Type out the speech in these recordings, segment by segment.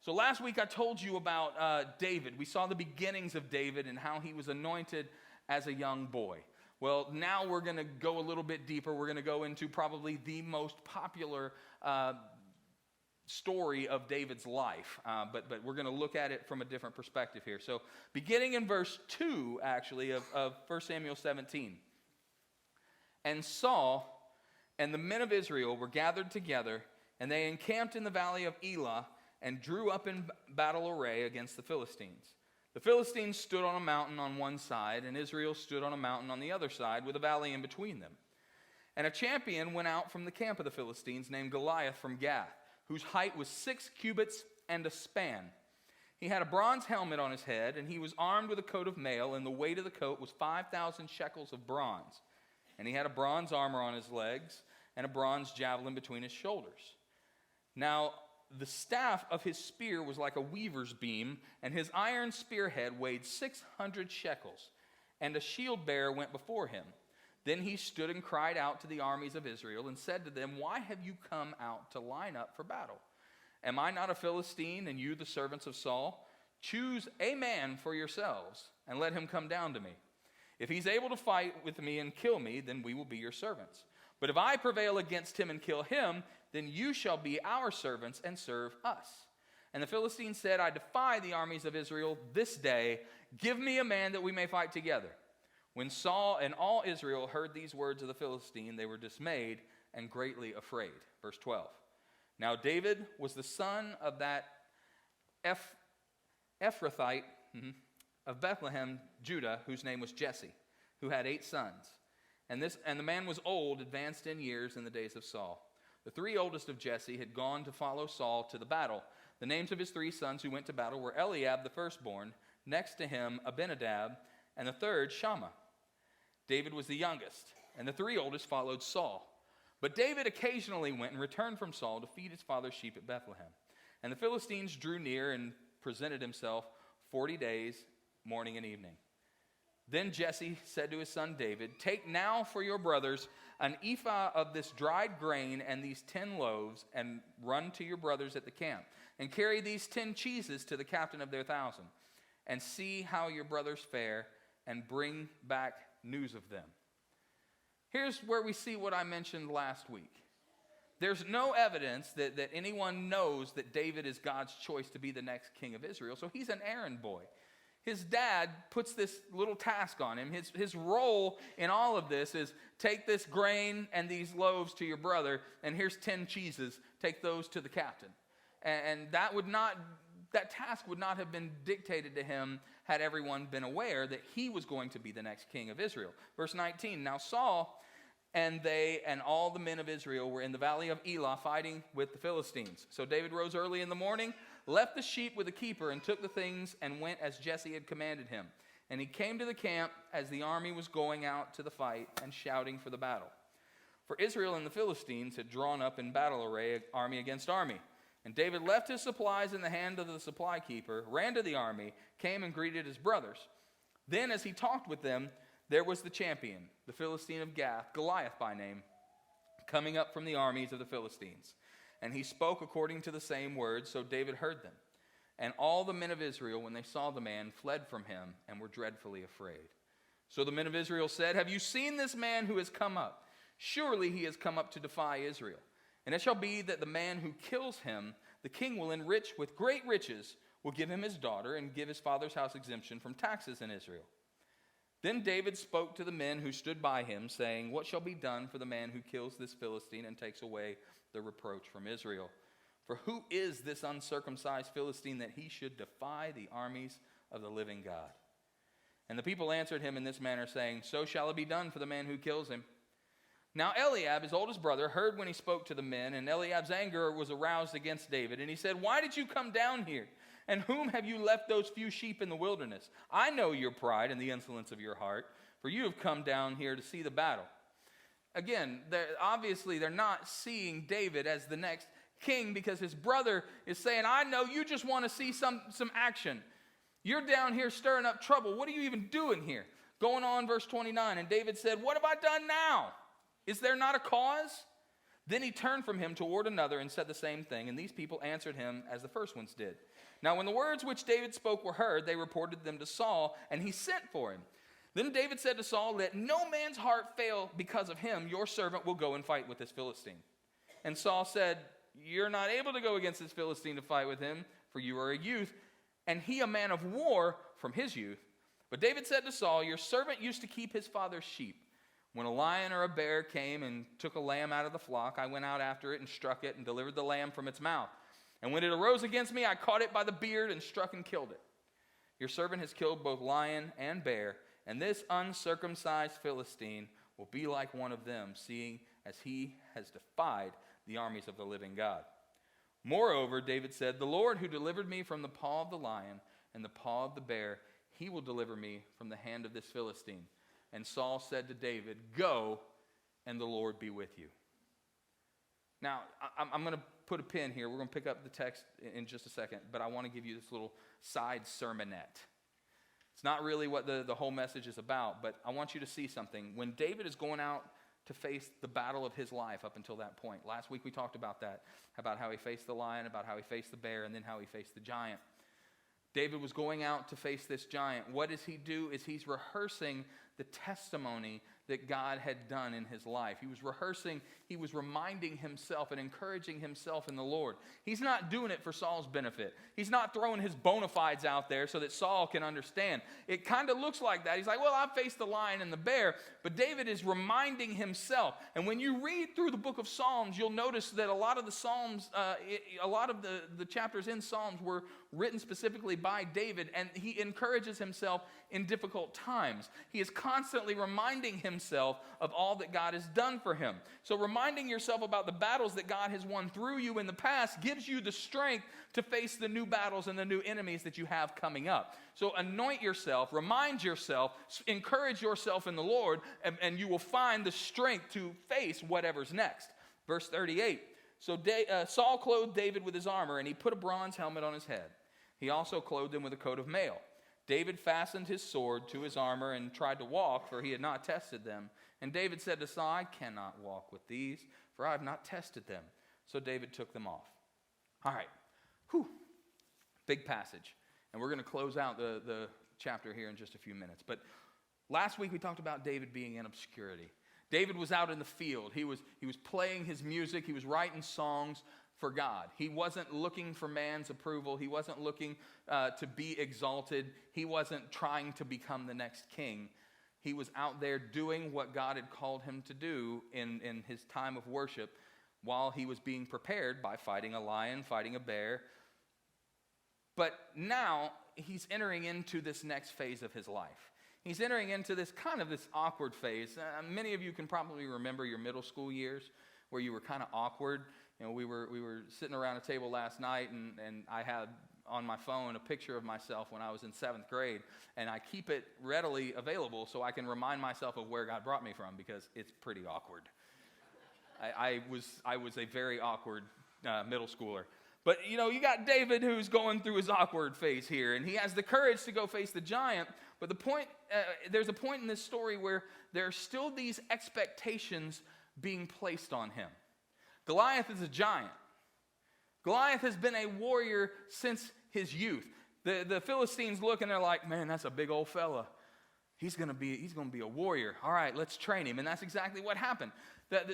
So last week I told you about David. We saw the beginnings of David and how he was anointed as a young boy. Well, now we're going to go a little bit deeper. We're going to go into probably the most popular story of David's life. But we're going to look at it from a different perspective here. So beginning in verse 2, actually, of 1 Samuel 17. And Saul and the men of Israel were gathered together, and they encamped in the valley of Elah, and drew up in battle array against the Philistines. The Philistines stood on a mountain on one side, and Israel stood on a mountain on the other side, with a valley in between them. And a champion went out from the camp of the Philistines, named Goliath from Gath, whose height was 6 cubits and a span. He had a bronze helmet on his head, and he was armed with a coat of mail, and the weight of the coat was 5,000 shekels of bronze. And he had a bronze armor on his legs, and a bronze javelin between his shoulders. Now, the staff of his spear was like a weaver's beam, and his iron spearhead weighed 600 shekels, and a shield bearer went before him. Then he stood and cried out to the armies of Israel and said to them, "Why have you come out to line up for battle? Am I not a Philistine, and you the servants of Saul? Choose a man for yourselves, and let him come down to me. If he's able to fight with me and kill me, then we will be your servants. But if I prevail against him and kill him, then you shall be our servants and serve us." And the Philistines said, "I defy the armies of Israel this day. Give me a man that we may fight together." When Saul and all Israel heard these words of the Philistine, they were dismayed and greatly afraid. Verse 12. Now David was the son of that Ephrathite of Bethlehem, Judah, whose name was Jesse, who had 8 sons. And the man was old, advanced in years in the days of Saul. The 3 oldest of Jesse had gone to follow Saul to the battle. The names of his 3 sons who went to battle were Eliab the firstborn, next to him Abinadab, and the third Shammah. David was the youngest, and the 3 oldest followed Saul. But David occasionally went and returned from Saul to feed his father's sheep at Bethlehem. And the Philistines drew near and presented himself 40 days, morning and evening. Then Jesse said to his son David, "Take now for your brothers an ephah of this dried grain and these 10 loaves, and run to your brothers at the camp. And carry these 10 cheeses to the captain of their 1,000. And see how your brothers fare, and bring back news of them." Here's where we see what I mentioned last week. There's no evidence that anyone knows that David is God's choice to be the next king of Israel, so he's an errand boy. His dad puts this little task on him. His role in all of this is take this grain and these loaves to your brother, and here's 10 cheeses. Take those to the captain. And that task would not have been dictated to him had everyone been aware that he was going to be the next king of Israel. Verse 19, now Saul and they and all the men of Israel were in the valley of Elah fighting with the Philistines. So David rose early in the morning, left the sheep with the keeper, and took the things and went as Jesse had commanded him. And he came to the camp as the army was going out to the fight and shouting for the battle. For Israel and the Philistines had drawn up in battle array, army against army. And David left his supplies in the hand of the supply keeper, ran to the army, came and greeted his brothers. Then as he talked with them, there was the champion, the Philistine of Gath, Goliath by name, coming up from the armies of the Philistines. And he spoke according to the same words, so David heard them. And all the men of Israel, when they saw the man, fled from him and were dreadfully afraid. So the men of Israel said, "Have you seen this man who has come up? Surely he has come up to defy Israel. And it shall be that the man who kills him, the king will enrich with great riches, will give him his daughter, and give his father's house exemption from taxes in Israel." Then David spoke to the men who stood by him, saying, "What shall be done for the man who kills this Philistine and takes away the reproach from Israel? For who is this uncircumcised Philistine that he should defy the armies of the living God?" And the people answered him in this manner, saying, "So shall it be done for the man who kills him." Now Eliab, his oldest brother, heard when he spoke to the men, and Eliab's anger was aroused against David. And he said, "Why did you come down here? And whom have you left those few sheep in the wilderness? I know your pride and the insolence of your heart, for you have come down here to see the battle." Again, obviously they're not seeing David as the next king because his brother is saying, "I know you just want to see some action. You're down here stirring up trouble. What are you even doing here?" Going on, verse 29, and David said, "What have I done now? Is there not a cause? Then he turned from him toward another and said the same thing, and these people answered him as the first ones did. Now when the words which David spoke were heard, they reported them to Saul, and he sent for him. Then David said to Saul, let no man's heart fail because of him. Your servant will go and fight with this Philistine. And Saul said, you're not able to go against this Philistine to fight with him, for you are a youth, and he a man of war from his youth. But David said to Saul, your servant used to keep his father's sheep. When a lion or a bear came and took a lamb out of the flock, I went out after it and struck it and delivered the lamb from its mouth. And when it arose against me, I caught it by the beard and struck and killed it. Your servant has killed both lion and bear, and this uncircumcised Philistine will be like one of them, seeing as he has defied the armies of the living God. Moreover, David said, the Lord who delivered me from the paw of the lion and the paw of the bear, he will deliver me from the hand of this Philistine. And Saul said to David, go, and the Lord be with you. Now, I'm going to put a pin here. We're going to pick up the text in just a second, but I want to give you this little side sermonette. It's not really what the whole message is about, but I want you to see something. When David is going out to face the battle of his life up until that point, last week we talked about that, about how he faced the lion, about how he faced the bear, and then how he faced the giant. David was going out to face this giant. What does he do? Is he's rehearsing the testimony that God had done in his life. He was rehearsing, he was reminding himself and encouraging himself in the Lord. He's not doing it for Saul's benefit. He's not throwing his bona fides out there so that Saul can understand. It kind of looks like that. He's like, well, I've faced the lion and the bear, but David is reminding himself. And when you read through the book of Psalms, you'll notice that a lot of the Psalms, a lot of the chapters in Psalms were written specifically by David, and he encourages himself in difficult times. He is constantly reminding himself of all that God has done for him. So reminding yourself about the battles that God has won through you in the past gives you the strength to face the new battles and the new enemies that you have coming up. So anoint yourself, remind yourself, encourage yourself in the Lord, and you will find the strength to face whatever's next. Verse 38. So Saul clothed David with his armor, and he put a bronze helmet on his head. He also clothed him with a coat of mail. David fastened his sword to his armor and tried to walk, for he had not tested them. And David said to Saul, I cannot walk with these, for I have not tested them. So David took them off. All right. Big passage. And we're going to close out the chapter here in just a few minutes. But last week we talked about David being in obscurity. David was out in the field. He was playing his music. He was writing songs for God. He wasn't looking for man's approval. He wasn't looking to be exalted. He wasn't trying to become the next king. He was out there doing what God had called him to do in his time of worship while he was being prepared by fighting a lion, fighting a bear. But now he's entering into this next phase of his life. He's entering into this awkward phase. Many of you can probably remember your middle school years where you were kind of awkward. You know, we were sitting around a table last night, and I had on my phone a picture of myself when I was in 7th grade, and I keep it readily available so I can remind myself of where God brought me from, because it's pretty awkward. I was a very awkward middle schooler. But, you know, you got David who's going through his awkward phase here, and he has the courage to go face the giant. But there's a point in this story where there are still these expectations being placed on him. Goliath is a giant. Goliath has been a warrior since his youth. The Philistines look and they're like, man, that's a big old fella. He's going to be a warrior. All right, let's train him. And that's exactly what happened.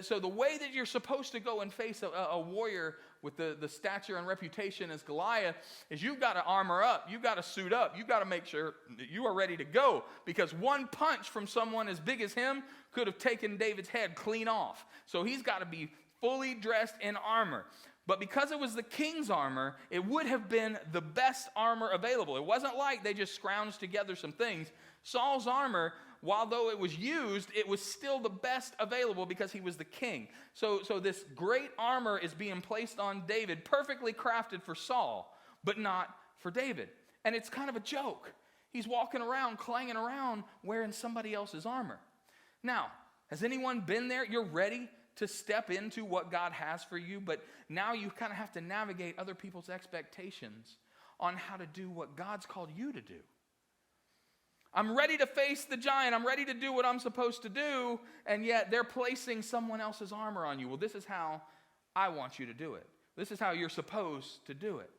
So the way that you're supposed to go and face a warrior with the stature and reputation as Goliath is you've got to armor up. You've got to suit up. You've got to make sure that you are ready to go, because one punch from someone as big as him could have taken David's head clean off. So he's got to be fully dressed in armor. But because it was the king's armor, it would have been the best armor available. It wasn't like they just scrounged together some things. Saul's armor, while though it was used, it was still the best available because he was the king. So this great armor is being placed on David, perfectly crafted for Saul, but not for David. And it's kind of a joke. He's walking around, clanging around, wearing somebody else's armor. Now, has anyone been there? You're ready to step into what God has for you, but now you kind of have to navigate other people's expectations on how to do what God's called you to do. I'm ready to face the giant. I'm ready to do what I'm supposed to do, and yet they're placing someone else's armor on you. Well, this is how I want you to do it. This is how you're supposed to do it.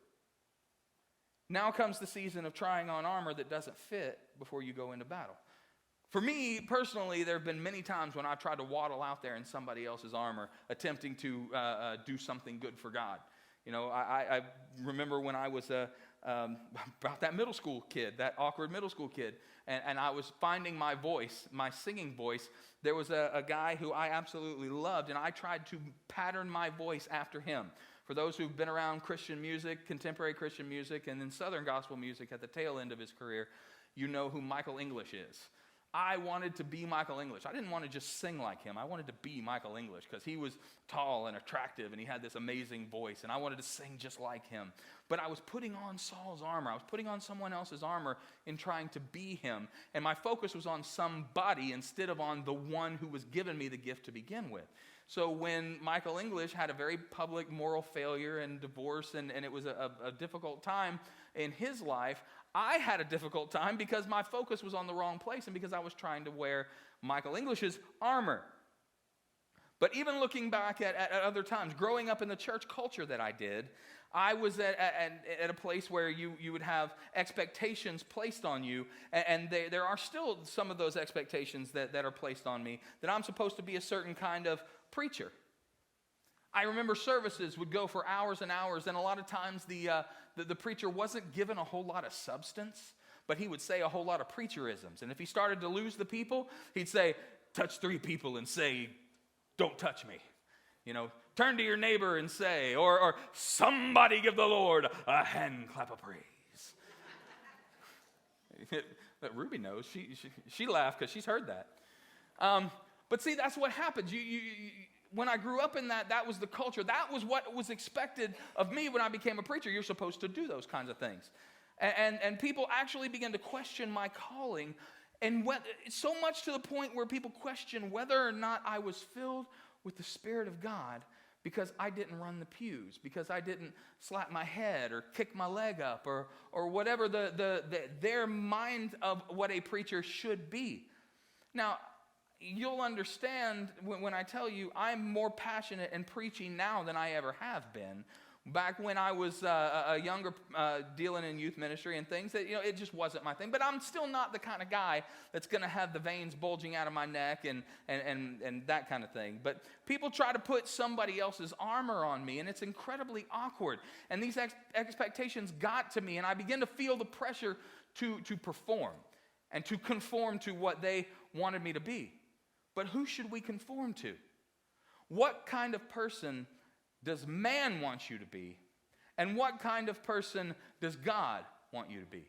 Now comes the season of trying on armor that doesn't fit before you go into battle. For me, personally, there have been many times when I've tried to waddle out there in somebody else's armor, attempting to do something good for God. You know, I remember when I was about that middle school kid, that awkward middle school kid, and I was finding my voice, my singing voice. There was a guy who I absolutely loved, and I tried to pattern my voice after him. For those who've been around Christian music, contemporary Christian music, and then Southern gospel music at the tail end of his career, you know who Michael English is. I wanted to be Michael English. I didn't want to just sing like him. I wanted to be Michael English because he was tall and attractive and he had this amazing voice, and I wanted to sing just like him. But I was putting on Saul's armor. I was putting on someone else's armor in trying to be him, and my focus was on somebody instead of on the one who was given me the gift to begin with. So when Michael English had a very public moral failure and divorce, and it was a difficult time in his life, I had a difficult time because my focus was on the wrong place and because I was trying to wear Michael English's armor. But even looking back at other times, growing up in the church culture that I did, I was at a place where you would have expectations placed on you, and there are still some of those expectations that are placed on me, that I'm supposed to be a certain kind of preacher. I remember services would go for hours and hours, and a lot of times the preacher wasn't given a whole lot of substance, but he would say a whole lot of preacherisms. And if he started to lose the people, he'd say, touch 3 people and say, don't touch me. You know, turn to your neighbor and say, or somebody give the Lord a hand clap of praise. But Ruby knows. She laughed because she's heard that. But see, that's what happens. When I grew up in that was the culture. That was what was expected of me when I became a preacher. You're supposed to do those kinds of things. And people actually began to question my calling, and so much to the point where people question whether or not I was filled with the Spirit of God because I didn't run the pews, because I didn't slap my head or kick my leg up or whatever their mind of what a preacher should be. Now, you'll understand when I tell you I'm more passionate in preaching now than I ever have been. Back when I was a younger, dealing in youth ministry and things, that it just wasn't my thing. But I'm still not the kind of guy that's going to have the veins bulging out of my neck and that kind of thing. But people try to put somebody else's armor on me, and it's incredibly awkward. And these expectations got to me, and I began to feel the pressure to perform and to conform to what they wanted me to be. But who should we conform to? What kind of person does man want you to be? And what kind of person does God want you to be?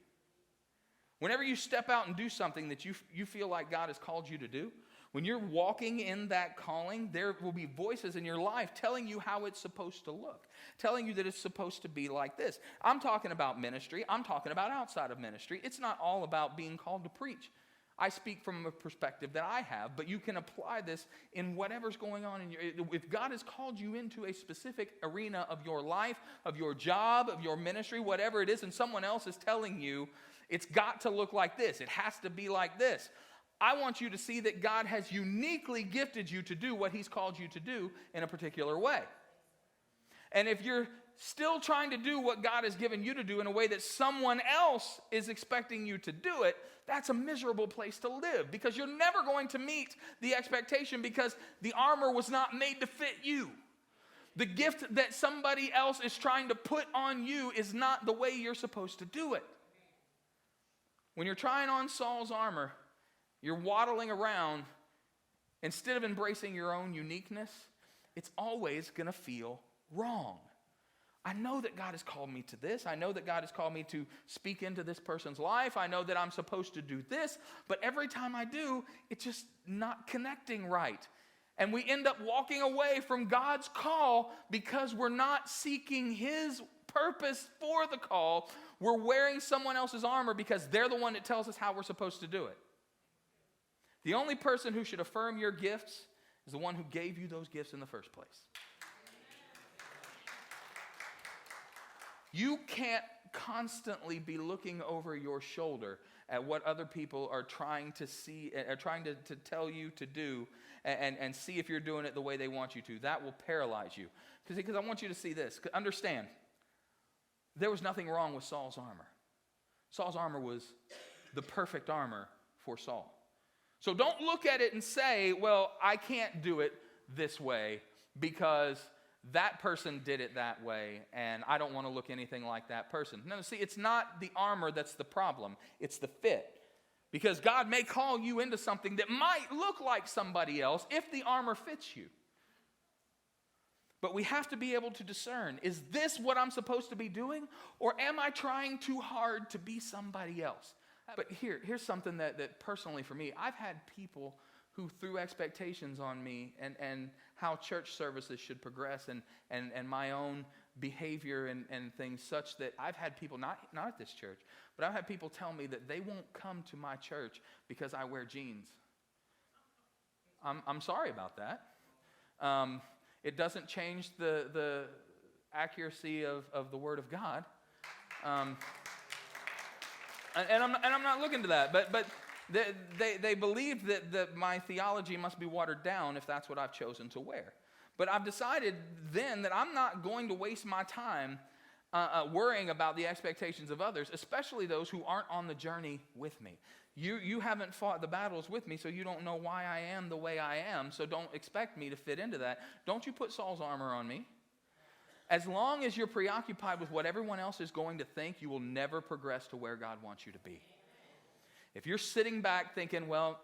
Whenever you step out and do something that you feel like God has called you to do, when you're walking in that calling, there will be voices in your life telling you how it's supposed to look, telling you that it's supposed to be like this. I'm talking about ministry. I'm talking about outside of ministry. It's not all about being called to preach. I speak from a perspective that I have, but you can apply this in whatever's going on in your. If God has called you into a specific arena of your life, of your job, of your ministry, whatever it is, and someone else is telling you it's got to look like this, it has to be like this, I want you to see that God has uniquely gifted you to do what He's called you to do in a particular way. And if you're still trying to do what God has given you to do in a way that someone else is expecting you to do it, that's a miserable place to live, because you're never going to meet the expectation, because the armor was not made to fit you. The gift that somebody else is trying to put on you is not the way you're supposed to do it. When you're trying on Saul's armor, you're waddling around. Instead of embracing your own uniqueness, it's always going to feel wrong. I know that God has called me to this. I know that God has called me to speak into this person's life. I know that I'm supposed to do this. But every time I do, it's just not connecting right. And we end up walking away from God's call because we're not seeking His purpose for the call. We're wearing someone else's armor because they're the one that tells us how we're supposed to do it. The only person who should affirm your gifts is the one who gave you those gifts in the first place. You can't constantly be looking over your shoulder at what other people are trying to see, are trying to tell you to do, and see if you're doing it the way they want you to. That will paralyze you. Because I want you to see this. Understand, there was nothing wrong with Saul's armor. Saul's armor was the perfect armor for Saul. So don't look at it and say, well, I can't do it this way because that person did it that way, and I don't want to look anything like that person. No, see, it's not the armor that's the problem. It's the fit. Because God may call you into something that might look like somebody else if the armor fits you. But we have to be able to discern, is this what I'm supposed to be doing? Or am I trying too hard to be somebody else? But here's something that personally for me, I've had people who threw expectations on me and how church services should progress and my own behavior and things such that I've had people, not at this church, but I've had people tell me that they won't come to my church because I wear jeans. I'm sorry about that. It doesn't change the accuracy of the Word of God. And I'm not looking to that, but they believe that my theology must be watered down if that's what I've chosen to wear. But I've decided then that I'm not going to waste my time worrying about the expectations of others, especially those who aren't on the journey with me. You haven't fought the battles with me, so you don't know why I am the way I am, so don't expect me to fit into that. Don't you put Saul's armor on me. As long as you're preoccupied with what everyone else is going to think, you will never progress to where God wants you to be. If you're sitting back thinking, well,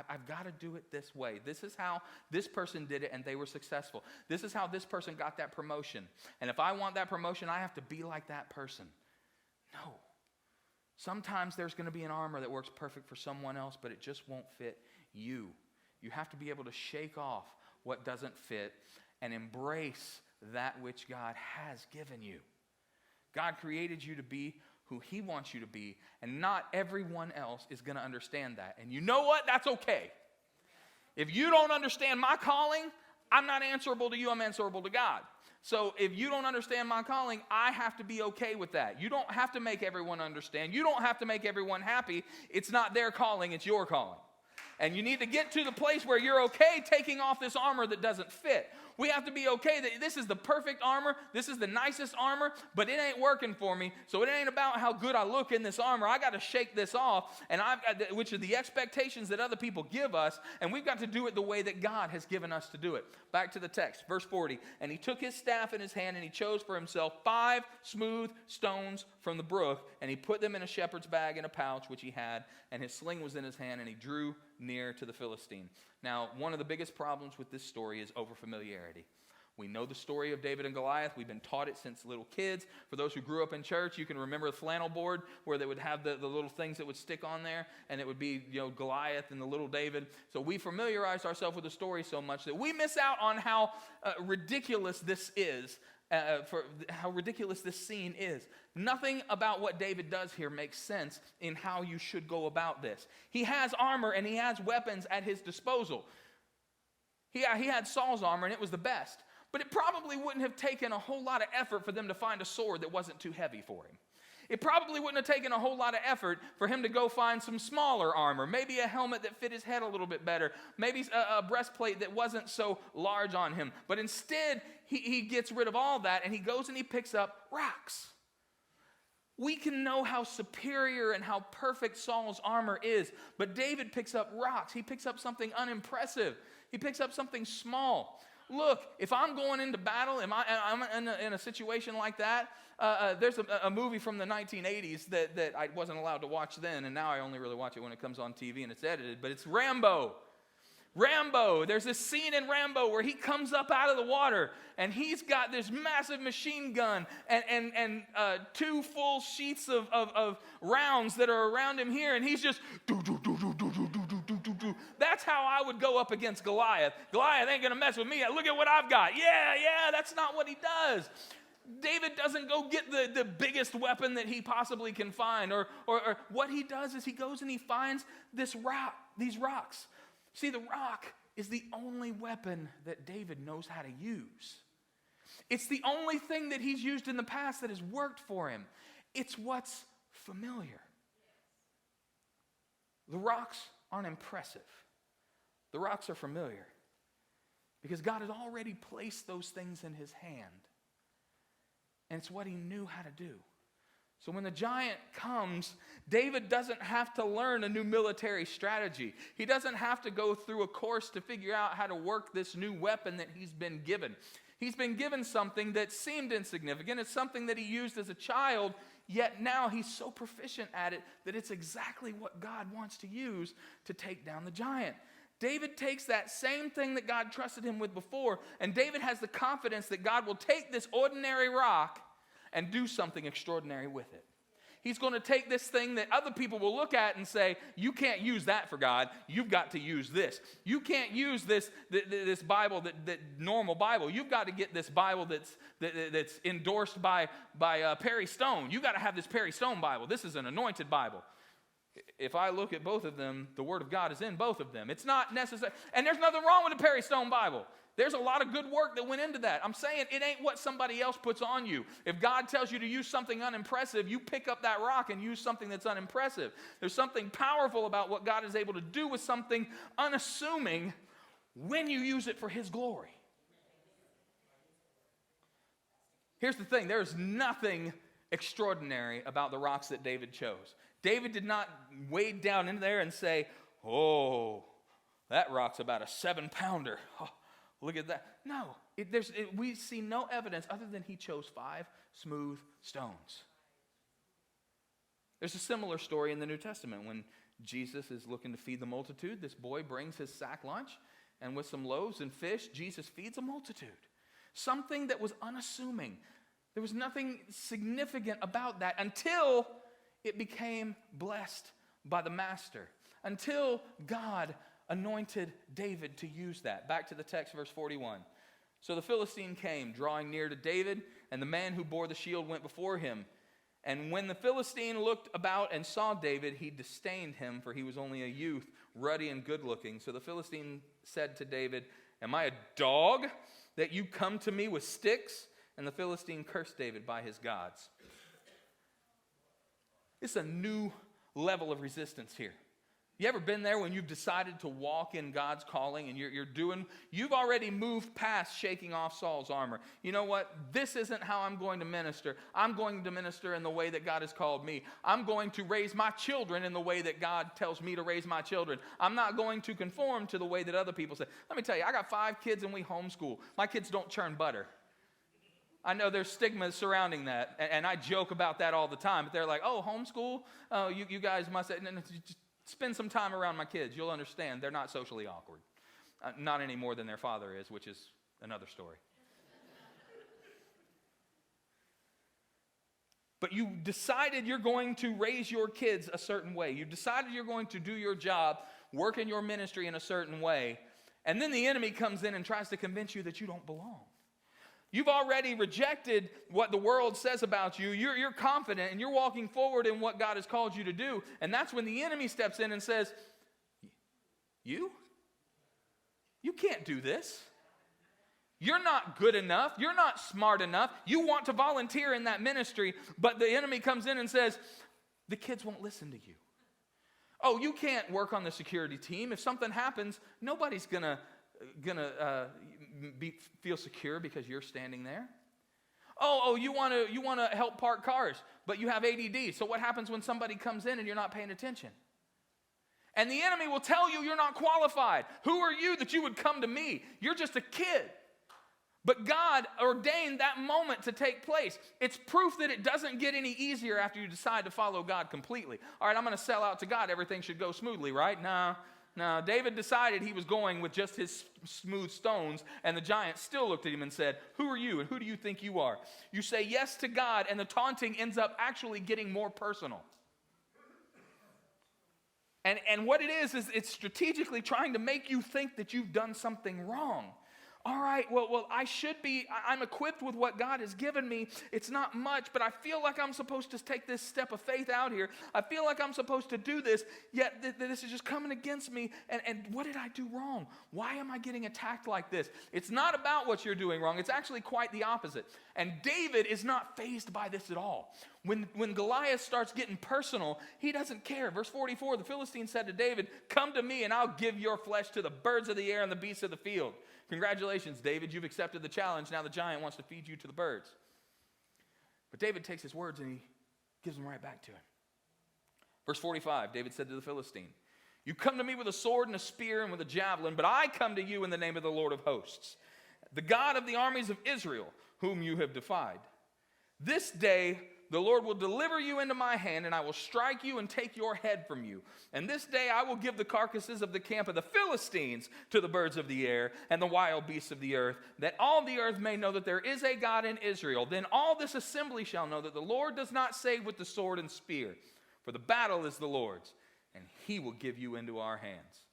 I've got to do it this way. This is how this person did it and they were successful. This is how this person got that promotion. And if I want that promotion, I have to be like that person. No. Sometimes there's going to be an armor that works perfect for someone else, but it just won't fit you. You have to be able to shake off what doesn't fit and embrace that which God has given you. God created you to be who He wants you to be, and not everyone else is going to understand that. And you know what? That's okay. If you don't understand my calling, I'm not answerable to you, I'm answerable to God. So if you don't understand my calling, I have to be okay with that. You don't have to make everyone understand. You don't have to make everyone happy. It's not their calling, it's your calling. And you need to get to the place where you're okay taking off this armor that doesn't fit. We have to be okay that this is the perfect armor, this is the nicest armor, but it ain't working for me. So it ain't about how good I look in this armor. I got to shake this off, and which are the expectations that other people give us, and we've got to do it the way that God has given us to do it. Back to the text, verse 40. And he took his staff in his hand, and he chose for himself 5 smooth stones from the brook, and he put them in a shepherd's bag in a pouch which he had, and his sling was in his hand, and he drew near to the Philistine. Now, one of the biggest problems with this story is overfamiliarity. We know the story of David and Goliath. We've been taught it since little kids. For those who grew up in church, you can remember the flannel board where they would have the little things that would stick on there, and it would be, Goliath and the little David. So we familiarized ourselves with the story so much that we miss out on how ridiculous this is, for how ridiculous this scene is. Nothing about what David does here makes sense in how you should go about this. He has armor and he has weapons at his disposal. He had Saul's armor and it was the best. But it probably wouldn't have taken a whole lot of effort for them to find a sword that wasn't too heavy for him. It probably wouldn't have taken a whole lot of effort for him to go find some smaller armor, maybe a helmet that fit his head a little bit better, maybe a breastplate that wasn't so large on him. But instead, he gets rid of all that and he goes and he picks up rocks. We can know how superior and how perfect Saul's armor is, but David picks up rocks. He picks up something unimpressive. He picks up something small. Look, if I'm going into battle, I'm in a situation like that, there's a movie from the 1980s that I wasn't allowed to watch then, and now I only really watch it when it comes on TV and it's edited, but it's Rambo. Rambo, there's this scene in Rambo where he comes up out of the water and he's got this massive machine gun and 2 full sheets of rounds that are around him here, and he's just do. That's how I would go up against Goliath. Goliath ain't gonna mess with me. Look at what I've got. Yeah, that's not what he does. David doesn't go get the biggest weapon that he possibly can find, or what he does is he goes and he finds these rocks. See, the rock is the only weapon that David knows how to use. It's the only thing that he's used in the past that has worked for him. It's what's familiar. The rocks aren't impressive. The rocks are familiar because God had already placed those things in his hand. And it's what he knew how to do. So when the giant comes, David doesn't have to learn a new military strategy. He doesn't have to go through a course to figure out how to work this new weapon that he's been given. He's been given something that seemed insignificant. It's something that he used as a child, yet now he's so proficient at it that it's exactly what God wants to use to take down the giant. David takes that same thing that God trusted him with before, and David has the confidence that God will take this ordinary rock and do something extraordinary with it. He's going to take this thing that other people will look at and say, you can't use that for God. You've got to use this. You can't use this Bible, that normal Bible. You've got to get this Bible that's endorsed by Perry Stone. You've got to have this Perry Stone Bible. This is an anointed Bible. If I look at both of them, the Word of God is in both of them. It's not necessary. And there's nothing wrong with the Perry Stone Bible. There's a lot of good work that went into that. I'm saying it ain't what somebody else puts on you. If God tells you to use something unimpressive, you pick up that rock and use something that's unimpressive. There's something powerful about what God is able to do with something unassuming when you use it for his glory. Here's the thing. There's nothing extraordinary about the rocks that David chose. David did not wade down into there and say, oh, that rock's about a 7-pounder. Oh, look at that. No, we see no evidence other than he chose 5 smooth stones. There's a similar story in the New Testament when Jesus is looking to feed the multitude. This boy brings his sack lunch, and with some loaves and fish, Jesus feeds a multitude. Something that was unassuming. There was nothing significant about that until it became blessed by the master, until God anointed David to use that. Back to the text, verse 41. So the Philistine came, drawing near to David, and the man who bore the shield went before him. And when the Philistine looked about and saw David, he disdained him, for he was only a youth, ruddy and good-looking. So the Philistine said to David, am I a dog that you come to me with sticks? And the Philistine cursed David by his gods. It's a new level of resistance here. You ever been there when you've decided to walk in God's calling and you've already moved past shaking off Saul's armor. You know what? This isn't how I'm going to minister. I'm going to minister in the way that God has called me. I'm going to raise my children in the way that God tells me to raise my children. I'm not going to conform to the way that other people say. Let me tell you, I got 5 kids and we homeschool. My kids don't churn butter. I know there's stigmas surrounding that, and I joke about that all the time. But they're like, oh, homeschool? Oh, you guys must just spend some time around my kids. You'll understand. They're not socially awkward. Not any more than their father is, which is another story. But you decided you're going to raise your kids a certain way. You decided you're going to do your job, work in your ministry in a certain way, and then the enemy comes in and tries to convince you that you don't belong. You've already rejected what the world says about you. You're confident and you're walking forward in what God has called you to do. And that's when the enemy steps in and says, you can't do this. You're not good enough. You're not smart enough. You want to volunteer in that ministry, but the enemy comes in and says, the kids won't listen to you. Oh, you can't work on the security team. If something happens, nobody's gonna feel secure because you're standing there. Oh, you want to help park cars, but you have ADD. So what happens when somebody comes in and you're not paying attention? And the enemy will tell you you're not qualified. Who are you that you would come to me? You're just a kid. But God ordained that moment to take place. It's proof that it doesn't get any easier after you decide to follow God completely. All right, I'm going to sell out to God. Everything should go smoothly, right? No, David decided he was going with just his smooth stones, and the giant still looked at him and said, who are you and who do you think you are? You say yes to God, and the taunting ends up actually getting more personal. And what it is it's strategically trying to make you think that you've done something wrong. All right, well, I'm equipped with what God has given me. It's not much, but I feel like I'm supposed to take this step of faith out here. I feel like I'm supposed to do this, yet this is just coming against me. And what did I do wrong? Why am I getting attacked like this? It's not about what you're doing wrong. It's actually quite the opposite. And David is not fazed by this at all. When Goliath starts getting personal, he doesn't care. Verse 44, the Philistine said to David, "Come to me and I'll give your flesh to the birds of the air and the beasts of the field." Congratulations, David, you've accepted the challenge. Now the giant wants to feed you to the birds. But David takes his words and he gives them right back to him. Verse 45, David said to the Philistine, "You come to me with a sword and a spear and with a javelin, but I come to you in the name of the Lord of hosts, the God of the armies of Israel, whom you have defied. This day the Lord will deliver you into my hand, and I will strike you and take your head from you. And this day I will give the carcasses of the camp of the Philistines to the birds of the air and the wild beasts of the earth, that all the earth may know that there is a God in Israel. Then all this assembly shall know that the Lord does not save with the sword and spear, for the battle is the Lord's, and he will give you into our hands."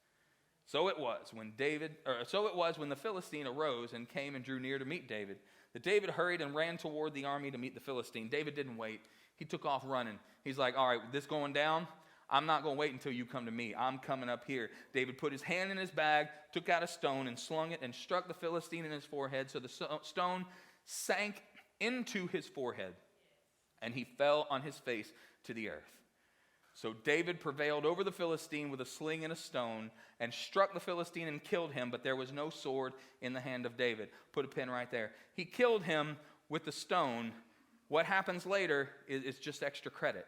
So it was when the Philistine arose and came and drew near to meet David, that David hurried and ran toward the army to meet the Philistine. David didn't wait. He took off running. He's like, "All right, this going down, I'm not going to wait until you come to me. I'm coming up here." David put his hand in his bag, took out a stone and slung it and struck the Philistine in his forehead. So the stone sank into his forehead, and he fell on his face to the earth. So David prevailed over the Philistine with a sling and a stone and struck the Philistine and killed him, but there was no sword in the hand of David. Put a pin right there. He killed him with the stone. What happens later is just extra credit.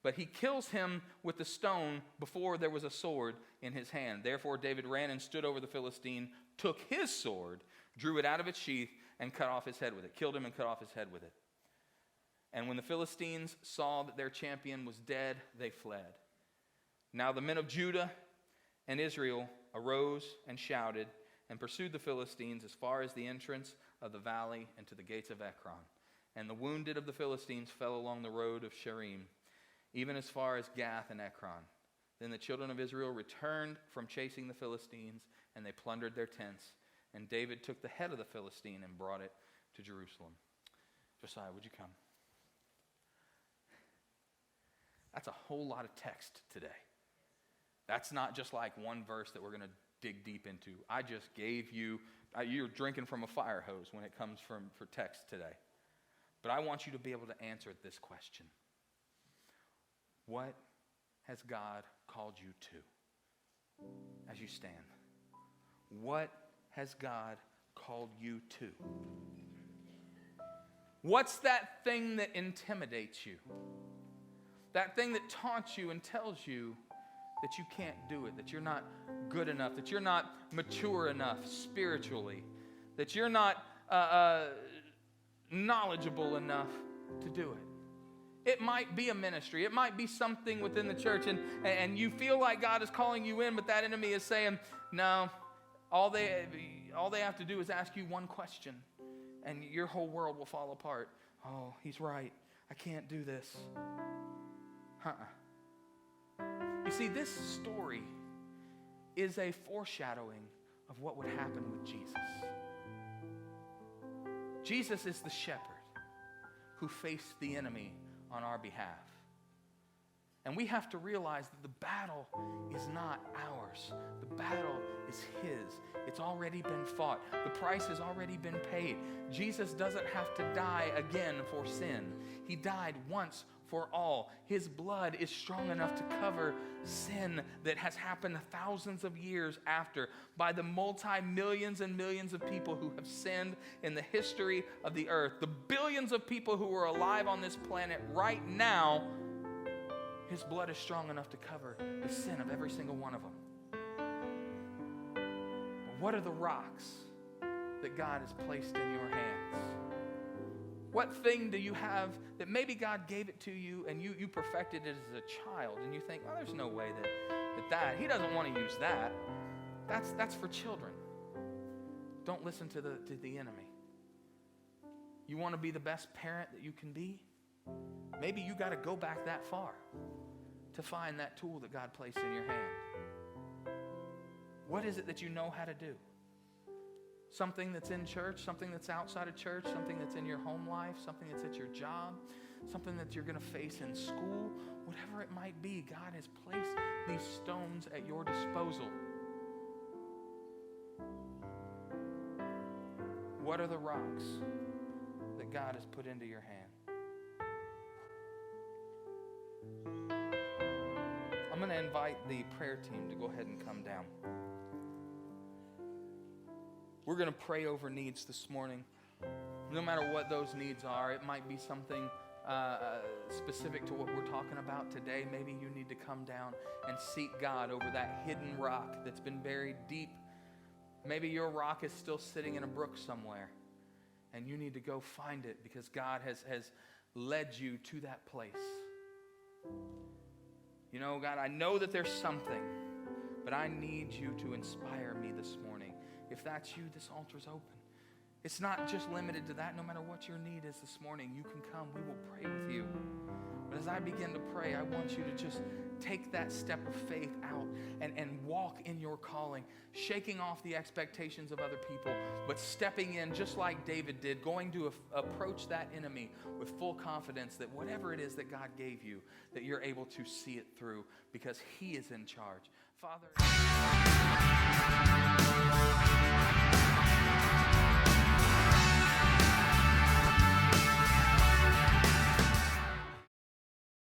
But he kills him with the stone before there was a sword in his hand. Therefore David ran and stood over the Philistine, took his sword, drew it out of its sheath, and cut off his head with it. Killed him and cut off his head with it. And when the Philistines saw that their champion was dead, they fled. Now the men of Judah and Israel arose and shouted and pursued the Philistines as far as the entrance of the valley and to the gates of Ekron. And the wounded of the Philistines fell along the road of Sharim, even as far as Gath and Ekron. Then the children of Israel returned from chasing the Philistines, and they plundered their tents. And David took the head of the Philistine and brought it to Jerusalem. Josiah, would you come? That's a whole lot of text today. That's not just like one verse that we're going to dig deep into. I just gave you, you're drinking from a fire hose when it comes for text today. But I want you to be able to answer this question. What has God called you to as you stand? What has God called you to? What's that thing that intimidates you? That thing that taunts you and tells you that you can't do it, that you're not good enough, that you're not mature enough spiritually, that you're not knowledgeable enough to do it. It might be a ministry. It might be something within the church, and you feel like God is calling you in, but that enemy is saying, no, all they have to do is ask you one question, and your whole world will fall apart. Oh, he's right. I can't do this. You see, this story is a foreshadowing of what would happen with Jesus. Jesus is the shepherd who faced the enemy on our behalf. And we have to realize that the battle is not ours. The battle is his. It's already been fought. The price has already been paid. Jesus doesn't have to die again for sin. He died once for all. His blood is strong enough to cover sin that has happened thousands of years after by the multi-millions and millions of people who have sinned in the history of the earth. The billions of people who are alive on this planet right now, his blood is strong enough to cover the sin of every single one of them. But what are the rocks that God has placed in your hands? What thing do you have that maybe God gave it to you and you perfected it as a child and you think, oh, there's no way that he doesn't want to use that. That's for children. Don't listen to the enemy. You want to be the best parent that you can be? Maybe you got to go back that far to find that tool that God placed in your hand. What is it that you know how to do? Something that's in church, something that's outside of church, something that's in your home life, something that's at your job, something that you're going to face in school, whatever it might be, God has placed these stones at your disposal. What are the rocks that God has put into your hand? I'm going to invite the prayer team to go ahead and come down. We're going to pray over needs this morning. No matter what those needs are, it might be something specific to what we're talking about today. Maybe you need to come down and seek God over that hidden rock that's been buried deep. Maybe your rock is still sitting in a brook somewhere, and you need to go find it because God has led you to that place. You know, God, I know that there's something, but I need you to inspire me this morning. If that's you, this altar's open. It's not just limited to that. No matter what your need is this morning, you can come. We will pray with you. But as I begin to pray, I want you to just take that step of faith out and walk in your calling, shaking off the expectations of other people, but stepping in just like David did, going to approach that enemy with full confidence that whatever it is that God gave you, that you're able to see it through because He is in charge. Father...